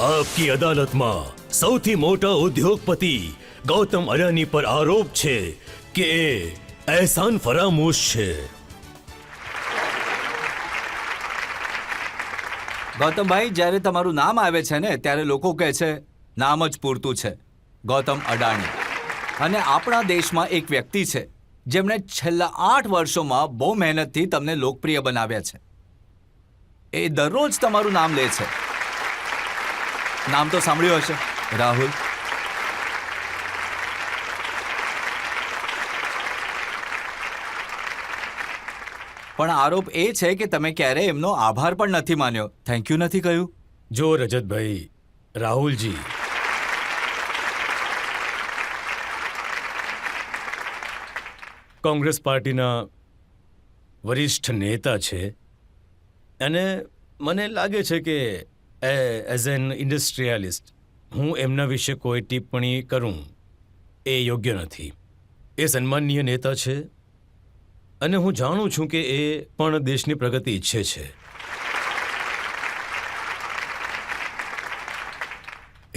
આપકી અદાલતમાં સૌથી મોટા ઉદ્યોગપતિ ગૌતમ અડાની પર આરોપ છે કે એ એહસાન ફરામોશ છે. ગૌતમભાઈ, જ્યારે તમારું નામ આવે છે ને ત્યારે લોકો કહે છે નામ જ પૂરતું છે, ગૌતમ અડાણી. અને આપણા દેશમાં એક વ્યક્તિ છે જેમણે છેલ્લા 8 વર્ષોમાં બહુ મહેનતથી તમને લોકપ્રિય બનાવ્યા છે. એ દરરોજ તમારું નામ લે છે. નામ તો સાંભળ્યું હશે, રાહુલ. પણ આરોપ એ છે કે તમે ક્યારેય એમનો આભાર પણ નથી માન્યો, થેન્ક યુ નથી કહ્યું. જો રજતભાઈ, રાહુલજી, કોંગ્રેસ પાર્ટીના વરિષ્ઠ નેતા છે અને મને લાગે છે કે એઝ એન ઇન્ડસ્ટ્રીયાલિસ્ટ હું એમના વિશે કોઈ ટિપ્પણી કરું એ યોગ્ય નથી. એ સન્માનનીય નેતા છે અને હું જાણું છું કે એ પણ દેશની પ્રગતિ ઈચ્છે છે.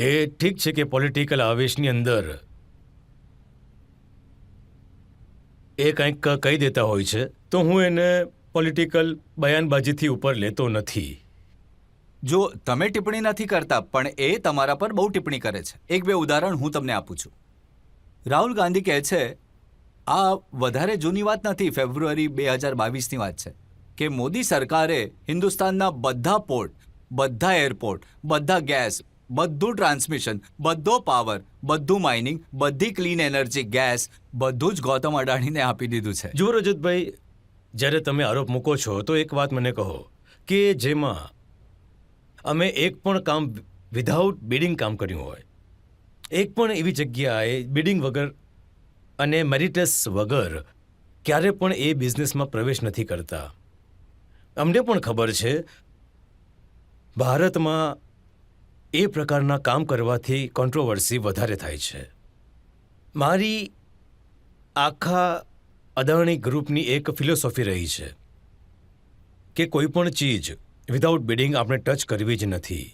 એ ઠીક છે કે પોલિટિકલ આવેશની અંદર એ કંઈક કહી દેતા હોય છે તો હું એને પોલિટિકલ બયાનબાજીથી ઉપર લેતો નથી. જો તમે ટિપ્પણી નથી કરતા પણ એ તમારા પર બહુ ટિપ્પણી કરે છે. 1-2 ઉદાહરણ હું તમને આપું છું. રાહુલ ગાંધી કહે છે, આ વધારે જૂની વાત નથી, ફેબ્રુઆરી 2022ની વાત છે, કે મોદી સરકારે હિન્દુસ્તાનના બધા પોર્ટ, બધા એરપોર્ટ, બધા ગેસ, બધું ટ્રાન્સમિશન, બધો પાવર, બધું માઇનિંગ, બધી ક્લીન એનર્જી, ગેસ, બધું જ ગૌતમ અડાણીને આપી દીધું છે. જો રજતભાઈ, જ્યારે તમે આરોપ મૂકો છો તો એક વાત મને કહો કે જેમાં અમે એક પણ કામ વિધાઉટ બિડિંગ કામ કર્યું હોય, એક પણ એવી જગ્યાએ બિડિંગ વગર અને મેરિટસ વગર ક્યારે પણ એ બિઝનેસમાં પ્રવેશ નથી કરતા. અમને પણ ખબર છે ભારતમાં એ પ્રકારના કામ કરવાથી કોન્ટ્રોવર્સી વધારે થાય છે. મારી આખા અદાણી ગ્રુપની એક ફિલોસોફી રહી છે કે કોઈ પણ ચીજ વિધાઉટ બિડિંગ આપણે ટચ કરવી જ નથી.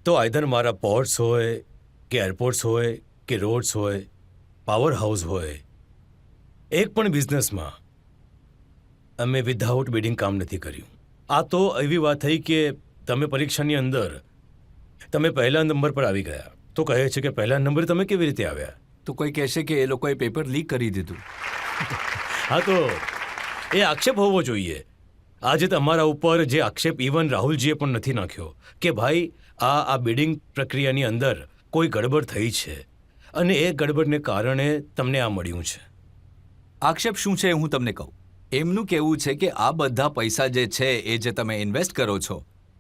તો આઈધર મારા પોર્ટ્સ હોય કે એરપોર્ટ્સ હોય કે રોડ્સ હોય, પાવર હાઉસ હોય, એક પણ બિઝનેસમાં અમે વિધાઉટ બિડિંગ કામ નથી કર્યું. આ તો એવી વાત થઈ કે તમે પરીક્ષાની અંદર તમે પહેલા નંબર પર આવી ગયા તો કહે છે કે પહેલા નંબર તમે કેવી રીતે આવ્યા? તો કોઈ કહેશે કે એ લોકોએ પેપર લીક કરી દીધું. હા, તો એ આક્ષેપ હોવો જોઈએ. આજે તમારા ઉપર જે આક્ષેપ ઇવન રાહુલજીએ પણ નથી નાખ્યો કે ભાઈ આ બિડિંગ પ્રક્રિયાની અંદર કોઈ ગડબડ થઈ છે અને એ ગડબડને કારણે તમને આ મળ્યું છે. આક્ષેપ શું છે હું તમને કહું. એમનું કહેવું છે કે આ બધા પૈસા જે છે એ જે તમે ઇન્વેસ્ટ કરો છો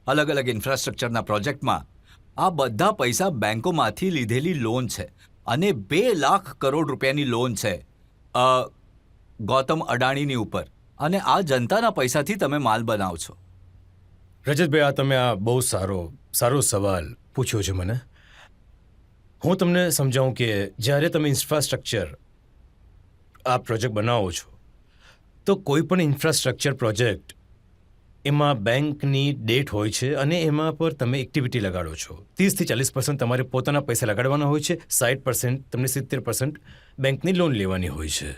અલગ અલગ ઇન્ફ્રાસ્ટ્રક્ચરના પ્રોજેક્ટમાં, આ બધા પૈસા બેંકોમાંથી લીધેલી લોન છે અને 2 લાખ કરોડ રૂપિયાની લોન છે ગૌતમ અડાણીની ઉપર, અને આ જનતાના પૈસાથી તમે માલ બનાવો છો. રજતભાઈ, આ તમે આ બહુ સારો સવાલ પૂછ્યો છે મને. હું તમને સમજાવું કે જ્યારે તમે ઇન્ફ્રાસ્ટ્રક્ચર આ પ્રોજેક્ટ બનાવો છો તો કોઈ પણ ઇન્ફ્રાસ્ટ્રક્ચર પ્રોજેક્ટ એમાં બેંકની ડેટ હોય છે અને એમાં પર તમે એક્ટિવિટી લગાડો છો. 30 થી 40% તમારે પોતાના પૈસા લગાડવાના હોય છે, 60% તમને 70% બેંકની લોન લેવાની હોય છે.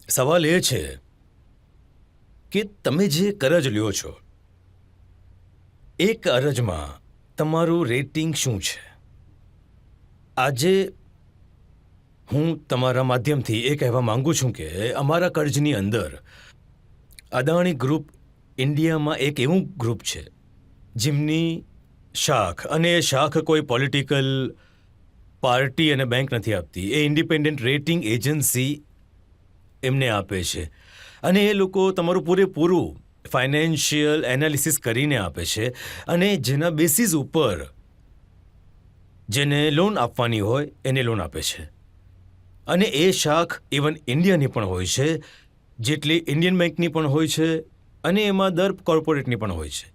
સવાલ એ છે કે તમે જે કરજ લ્યો છો એ કરજમાં તમારું રેટિંગ શું છે? આજે હું તમારા માધ્યમથી એ કહેવા માંગુ છું કે અમારા કર્જની અંદર અદાણી ગ્રુપ ઇન્ડિયામાં એક એવું ગ્રુપ છે જેમની શાખ, અને એ શાખ કોઈ પોલિટિકલ પાર્ટી અને બેંક નથી આપતી, એ ઇન્ડિપેન્ડન્ટ રેટિંગ એજન્સી એમને આપે છે અને એ લોકો તમારું પૂરેપૂરું ફાઇનાન્શિયલ એનાલિસિસ કરીને આપે છે અને જેના બેસિસ ઉપર જેને લોન આપવાની હોય એને લોન આપે છે. અને એ શાખ ઇવન ઇન્ડિયાની પણ હોય છે, જેટલી ઇન્ડિયન બેંકની પણ હોય છે અને એમાં દર કોર્પોરેટની પણ હોય છે.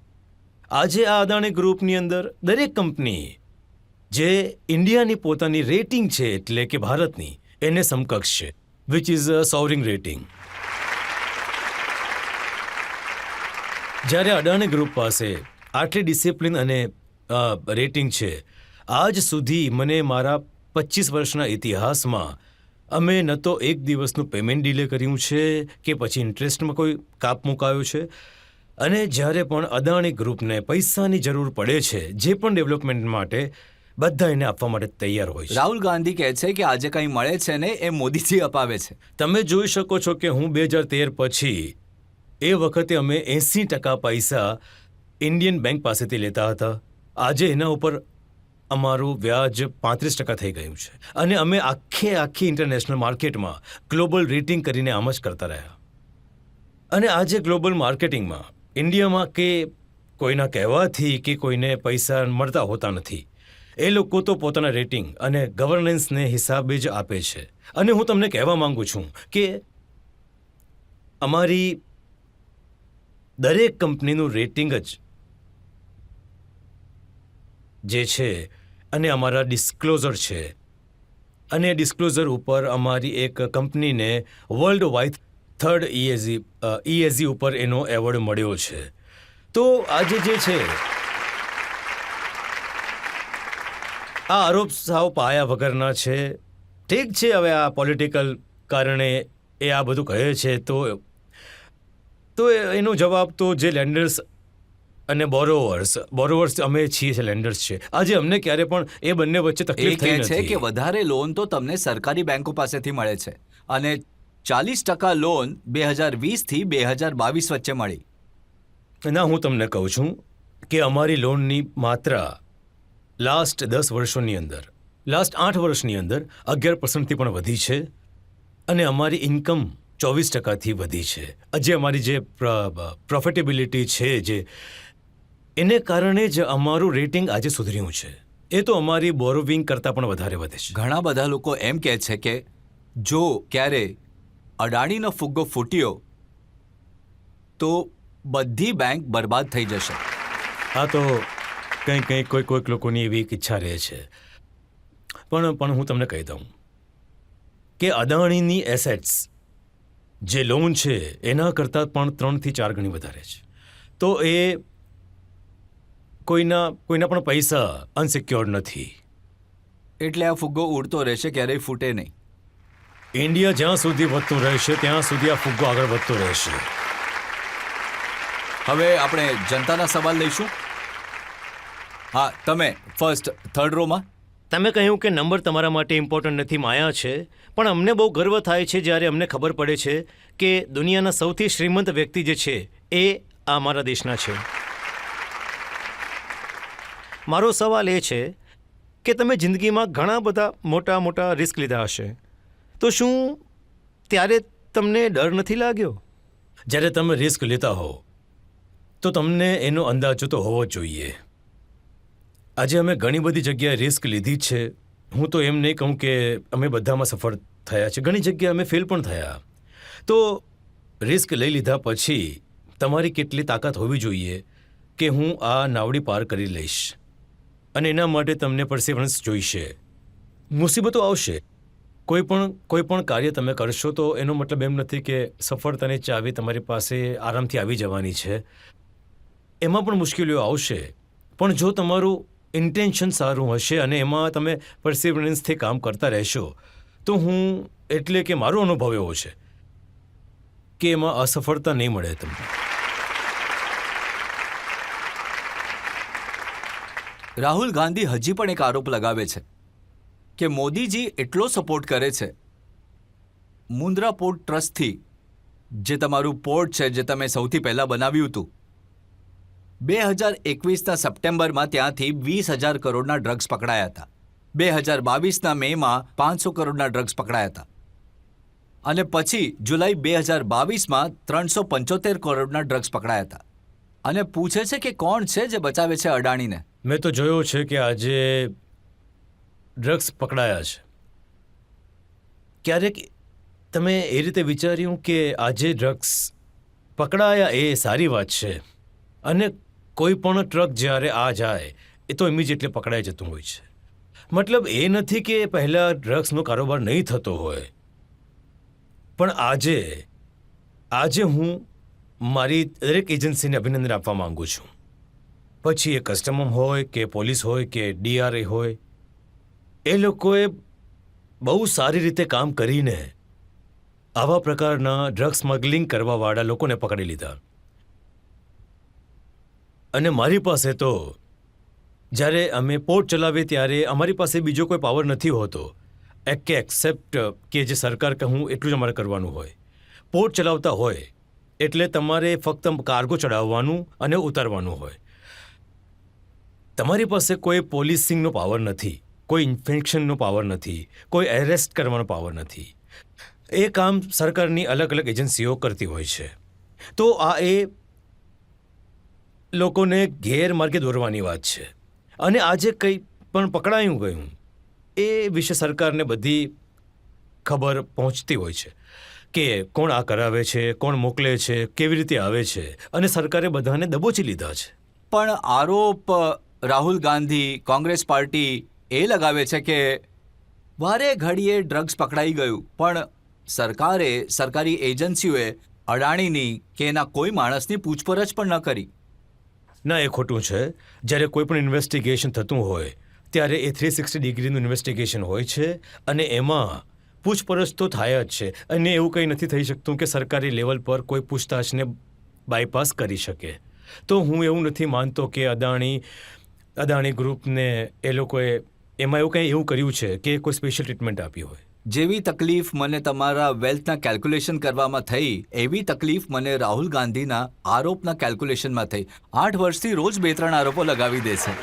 આજે આ અદાણી ગ્રુપની અંદર દરેક કંપની જે ઇન્ડિયાની પોતાની રેટિંગ છે એટલે કે ભારતની એને સમકક્ષ છે, which is a sovereign rating. જ્યારે અદાણી ગ્રુપ પાસે આટલી ડિસિપ્લિન અને રેટિંગ છે, આજ સુધી મને મારા 25 વર્ષના ઇતિહાસમાં અમે ન તો એક દિવસનું પેમેન્ટ ડિલે કર્યું છે કે પછી ઇન્ટરેસ્ટમાં કોઈ કાપ મુકાયો છે. અને જ્યારે પણ અદાણી ગ્રુપને પૈસાની જરૂર પડે છે, જે પણ ડેવલપમેન્ટ માટે, બધા એને આપવા માટે તૈયાર હોય છે. રાહુલ ગાંધી કહે છે કે આજે કંઈ મળે છે ને એ મોદીજી અપાવે છે. તમે જોઈ શકો છો કે હું 2013 પછી એ વખતે અમે 80% પૈસા ઇન્ડિયન બેંક પાસેથી લેતા હતા. આજે એના ઉપર અમારું વ્યાજ 35% થઈ ગયું છે. અને અમે આખી ઇન્ટરનેશનલ માર્કેટમાં ગ્લોબલ રેટિંગ કરીને આમ જ કરતા રહ્યા. અને આજે ગ્લોબલ માર્કેટિંગમાં ઇન્ડિયામાં કે કોઈના કહેવાથી કે કોઈને પૈસા મળતા હોતા નથી. એ લોકો તો પોતાના રેટિંગ અને ગવર્નન્સને હિસાબે જ આપે છે. અને હું તમને કહેવા માંગુ છું કે અમારી દરેક કંપનીનું રેટિંગ જ જે છે અને અમારા ડિસ્ક્લોઝર છે, અને ડિસ્ક્લોઝર ઉપર અમારી એક કંપનીને વર્લ્ડ વાઇડ 3rd ESG ઉપર એનો એવોર્ડ મળ્યો છે. તો આજે જે છે આ આરોપ સાવ પાયા વગરના છે. ઠીક છે, હવે આ પોલિટિકલ કારણે એ આ બધું કહે છે, તો એનો જવાબ તો જે લેન્ડર્સ અને બોરોવર્સ અમે છીએ છે, લેન્ડર્સ છે. આજે અમને ક્યારે પણ એ બંને વચ્ચે એ તકલીફ કહે થઈ છે કે નથી. વધારે લોન તો તમને સરકારી બેંકો પાસેથી મળે છે અને 40% લોન 2020 થી 2022 વચ્ચે મળી. ના, હું તમને કહું છું કે અમારી લોનની માત્રા લાસ્ટ 10 વર્ષોની અંદર, લાસ્ટ 8 વર્ષની અંદર 11%થી પણ વધી છે. અને અમારી ઇન્કમ 24%થી વધી છે. આજે અમારી જે પ્રોફિટેબિલિટી છે, જે એને કારણે જ અમારું રેટિંગ આજે સુધર્યું છે. એ તો અમારી બોરોવિંગ કરતાં પણ વધારે વધે છે. ઘણા બધા લોકો એમ કહે છે કે જો ક્યારે અડાણીનો ફુગ્ગો ફૂટ્યો તો બધી બેંક બરબાદ થઈ જશે. આ તો કોઈક લોકોની એવી એક ઈચ્છા રહે છે. પણ હું તમને કહી દઉં કે અદાણીની એસેટ્સ જે લોન છે એના કરતાં પણ 3 થી 4 ગણી વધારે છે. તો એ કોઈના પણ પૈસા અનસિક્યોર્ડ નથી. એટલે આ ફુગ્ગો ઉડતો રહેશે, ક્યારેય ફૂટે નહીં. ઇન્ડિયા જ્યાં સુધી વધતું રહેશે ત્યાં સુધી આ ફુગ્ગો આગળ વધતો રહેશે. હવે આપણે જનતાના સવાલ લઈશું. હા, તમે ફર્સ્ટ 3rd રોમાં. તમે કહ્યું કે નંબર તમારા માટે ઇમ્પોર્ટન્ટ નથી, માયા છે. પણ અમને બહુ ગર્વ થાય છે જ્યારે અમને ખબર પડે છે કે દુનિયાના સૌથી શ્રીમંત વ્યક્તિ જે છે એ આ અમારા દેશના છે. મારો સવાલ એ છે કે તમે જિંદગીમાં ઘણા બધા મોટા રિસ્ક લીધા હશે, તો શું ત્યારે તમને ડર નથી લાગ્યો? જ્યારે તમે રિસ્ક લેતા હો તો તમને એનો અંદાજો તો હોવો જ જોઈએ. આજે અમે ઘણી બધી જગ્યાએ રિસ્ક લીધી જ છે. હું તો એમ નહીં કહું કે અમે બધામાં સફળ થયા છે, ઘણી જગ્યાએ અમે ફેલ પણ થયા. તો રિસ્ક લઈ લીધા પછી તમારી કેટલી તાકાત હોવી જોઈએ કે હું આ નાવડી પાર કરી લઈશ. અને એના માટે તમને પરસિવરન્સ જોઈશે. મુસીબતો આવશે. કોઈ પણ કાર્ય તમે કરશો તો એનો મતલબ એમ નથી કે સફળતાની ચાવી તમારી પાસે આરામથી આવી જવાની છે. એમાં પણ મુશ્કેલીઓ આવશે. પણ જો તમારું ઇન્ટેન્શન સારું હશે અને એમાં તમે પરસિવરન્સથી કામ કરતા રહેશો તો એટલે કે મારો અનુભવ એવો છે કે એમાં અસફળતા નહીં મળે તમને. રાહુલ ગાંધી હજી પણ એક આરોપ લગાવે છે કે મોદીજી એટલો સપોર્ટ કરે છે મુન્દ્રા પોર્ટ ટ્રસ્ટથી, જે તમારું પોર્ટ છે, જે તમે સૌથી પહેલા બનાવ્યું હતું. 2021ના સપ્ટેમ્બરમાં ત્યાંથી 20,000 કરોડના ડ્રગ્સ પકડાયા હતા. 2022ના મેમાં 500 કરોડના ડ્રગ્સ પકડાયા હતા. અને પછી જુલાઈ 2022માં 375 કરોડના ડ્રગ્સ પકડાયા હતા. અને પૂછે છે કે કોણ છે જે બચાવે છે અડાણીને. મેં તો જોયો છે કે આજે ડ્રગ્સ પકડાયા છે. ક્યારેક તમે એ રીતે વિચાર્યું કે આજે ડ્રગ્સ પકડાયા એ સારી વાત છે, અને કોઈ પણ ટ્રક જ્યારે આ જાય એ તો ઇમિડિયેટલી પકડાઈ જતું હોય છે. મતલબ એ નથી કે પહેલાં ડ્રગ્સનો કારોબાર નહીં થતો હોય, પણ આજે હું મારી દરેક એજન્સીને અભિનંદન આપવા માંગુ છું પછી એ કસ્ટમ હોય કે પોલીસ હોય કે DRA હોય, એ લોકોએ બહુ સારી રીતે કામ કરીને આવા પ્રકારના ડ્રગ સ્મગલિંગ કરવાવાળા લોકોને પકડી લીધા. અને મારી પાસે તો જ્યારે અમે પોર્ટ ચલાવીએ ત્યારે અમારી પાસે બીજો કોઈ પાવર નથી હોતો એક્સેપ્ટ કે જે સરકાર કહું એટલું જ અમારે કરવાનું હોય. પોર્ટ ચલાવતા હોય એટલે તમારે ફક્ત કાર્ગો ચડાવવાનું અને ઉતારવાનું હોય. તમારી પાસે કોઈ પોલીસિંગનો પાવર નથી, કોઈ ઇન્ફેક્શનનો પાવર નથી, કોઈ એરેસ્ટ કરવાનો પાવર નથી. એ કામ સરકારની અલગ અલગ એજન્સીઓ કરતી હોય છે. તો આ એ લોકોને ગેરમાર્ગે દોરવાની વાત છે. અને આજે કંઈ પણ પકડાયું ગયું એ વિશે સરકારને બધી ખબર પહોંચતી હોય છે કે કોણ આ કરાવે છે, કોણ મોકલે છે, કેવી રીતે આવે છે, અને સરકારે બધાને દબોચી લીધા છે. પણ આરોપ રાહુલ ગાંધી કોંગ્રેસ પાર્ટી એ લગાવે છે કે વારે ઘડીએ ડ્રગ્સ પકડાઈ ગયું, પણ સરકારે સરકારી એજન્સીઓએ અડાણીની કે એના કોઈ માણસની પૂછપરછ પણ ન કરી. ના, એ ખોટું છે. જ્યારે કોઈ પણ ઇન્વેસ્ટિગેશન થતું હોય ત્યારે એ 360 ડિગ્રીનું ઇન્વેસ્ટિગેશન હોય છે અને એમાં પૂછપરછ તો થાય જ છે. અને એવું કંઈ નથી થઈ શકતું કે સરકારી લેવલ પર કોઈ પૂછતાછને બાયપાસ કરી શકે. તો હું એવું નથી માનતો કે અદાણી ગ્રુપને એ લોકોએ એમાં એવું કંઈ એવું કર્યું છે કે કોઈ સ્પેશિયલ ટ્રીટમેન્ટ આપી હોય. જેવી તકલીફ મને તમારા વેલ્થના કેલ્ક્યુલેશન કરવામાં થઈ, એવી તકલીફ મને રાહુલ ગાંધીના આરોપના કેલ્ક્યુલેશનમાં થઈ. 8 વર્ષથી રોજ 2-3 આરોપો લગાવી દે છે.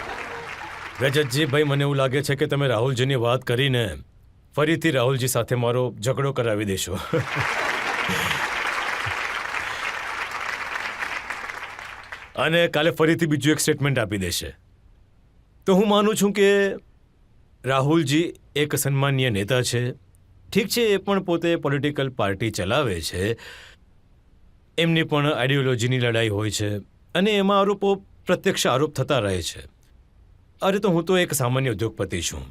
રજતજી ભાઈ, મને એવું લાગે છે કે તમે રાહુલજીની વાત કરીને ફરીથી રાહુલજી સાથે મારો ઝઘડો કરાવી દેશો. અને કાલે ફરીથી બીજું એક સ્ટેટમેન્ટ આપી દેશે. તો હું માનું છું કે રાહુલજી એક સન્માનીય નેતા છે. ઠીક છે, એ પણ પોતે પોલિટિકલ પાર્ટી ચલાવે છે, એમની પણ આઈડિયોલોજીની લડાઈ હોય છે અને એમાં આરોપો પ્રત્યક્ષ આરોપ થતા રહે છે. અરે તો હું તો એક સામાન્ય ઉદ્યોગપતિ છું,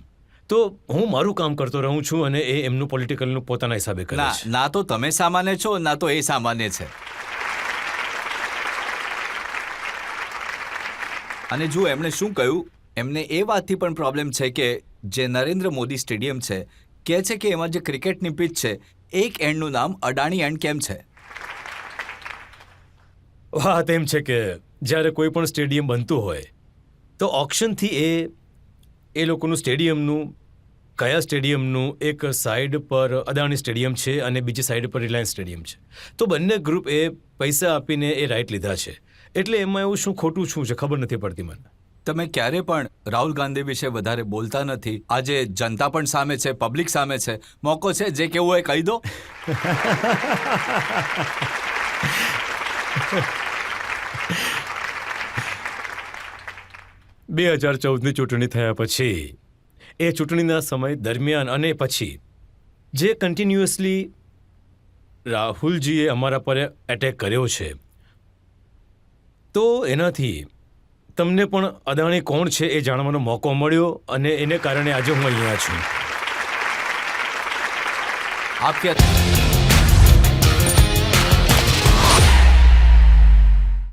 તો હું મારું કામ કરતો રહું છું અને એ એમનું પોલિટિકલનું પોતાના હિસાબે કરે છે. ના તો તમે સામાન્ય છો, ના તો એ સામાન્ય છે. અને જો એમણે શું કહ્યું, એમને એ વાતથી પણ પ્રોબ્લેમ છે કે જે નરેન્દ્ર મોદી સ્ટેડિયમ છે, કહે છે કે એમાં જે ક્રિકેટની પિચ છે, એક એન્ડનું નામ અડાણી એન્ડ કેમ છે. વાત એમ છે કે જ્યારે કોઈ પણ સ્ટેડિયમ બનતું હોય તો ઓક્શનથી એ લોકોનું સ્ટેડિયમનું કયા સ્ટેડિયમનું એક સાઈડ પર અદાણી સ્ટેડિયમ છે અને બીજી સાઈડ પર રિલાયન્સ સ્ટેડિયમ છે. તો બંને ગ્રુપ એ પૈસા આપીને એ રાઇટ લીધા છે. એટલે એમાં એવું શું ખોટું શું છે ખબર નથી પડતી મને. તમે ક્યારે પણ રાહુલ ગાંધી વિશે વધારે બોલતા નથી. આજે જનતા પણ સામે છે, પબ્લિક સામે છે, મોકો છે, જે કેવું હોય કહી દો. 2014ની ચૂંટણી થયા પછી એ ચૂંટણીના સમય દરમિયાન અને પછી જે કન્ટિન્યુઅસલી રાહુલજીએ અમારા પર એટેક કર્યો છે, તો એનાથી તમને પણ અદાણી કોણ છે એ જાણવાનો મોકો મળ્યો અને એને કારણે આજે હું અહીંયા છું. આપ ક્યાં